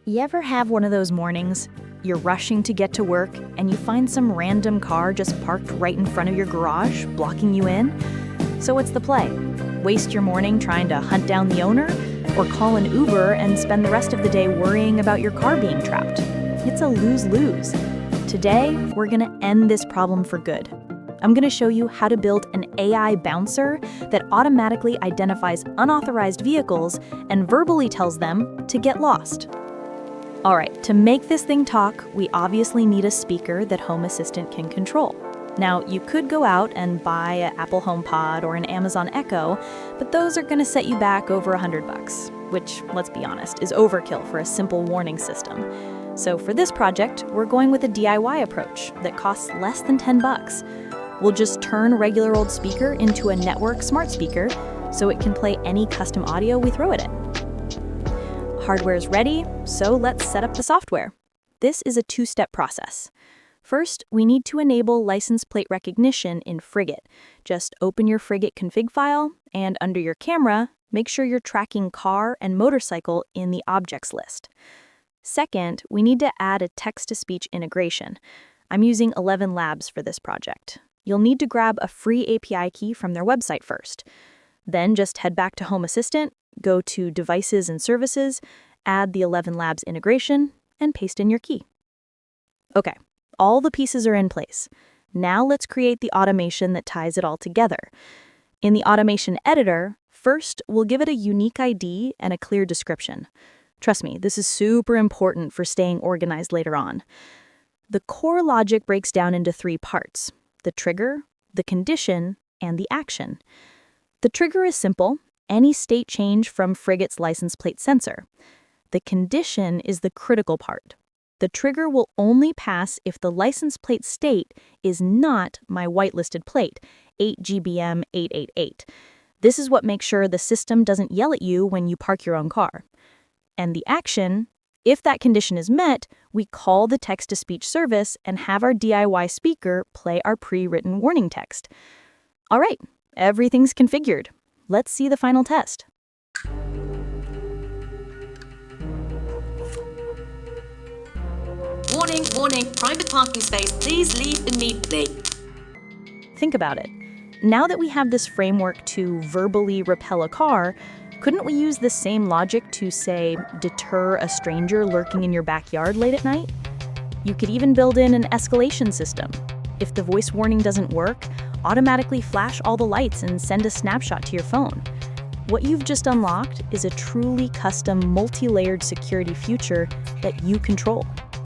You ever have one of those mornings? You're rushing to get to work and you find some random car just parked right in front of your garage, blocking you in? So what's the play? Waste your morning trying to hunt down the owner? Or call an Uber and spend the rest of the day worrying about your car being trapped? It's a lose-lose. Today, we're gonna end this problem for good. I'm gonna show you how to build an AI bouncer that automatically identifies unauthorized vehicles and verbally tells them to get lost. All right, to make this thing talk, we obviously need a speaker that Home Assistant can control. Now, you could go out and buy an Apple HomePod or an Amazon Echo, but those are gonna set you back over $100, which, let's be honest, is overkill for a simple warning system. So for this project, we're going with a DIY approach that costs less than $10. We'll just turn a regular old speaker into a network smart speaker so it can play any custom audio we throw at it. Hardware's ready, so let's set up the software. This is a two-step process. First, we need to enable license plate recognition in Frigate. Just open your Frigate config file, and under your camera, make sure you're tracking car and motorcycle in the objects list. Second, we need to add a text-to-speech integration. I'm using Elevenlabs for this project. You'll need to grab a free API key from their website first. Then just head back to Home Assistant, go to Devices and Services, add the Elevenlabs integration, and paste in your key. Okay, all the pieces are in place. Now let's create the automation that ties it all together. In the automation editor, first we'll give it a unique ID and a clear description. Trust me, this is super important for staying organized later on. The core logic breaks down into three parts: the trigger, the condition, and the action. The trigger is simple: any state change from Frigate's license plate sensor. The condition is the critical part. The trigger will only pass if the license plate state is not my whitelisted plate, 8GBM888. This is what makes sure the system doesn't yell at you when you park your own car. And the action: if that condition is met, we call the text-to-speech service and have our DIY speaker play our pre-written warning text. All right, everything's configured. Let's see the final test. Warning, warning, private parking space, please leave immediately. Think about it. Now that we have this framework to verbally repel a car, couldn't we use the same logic to, say, deter a stranger lurking in your backyard late at night? You could even build in an escalation system. If the voice warning doesn't work, automatically flash all the lights and send a snapshot to your phone. What you've just unlocked is a truly custom, multi-layered security future that you control.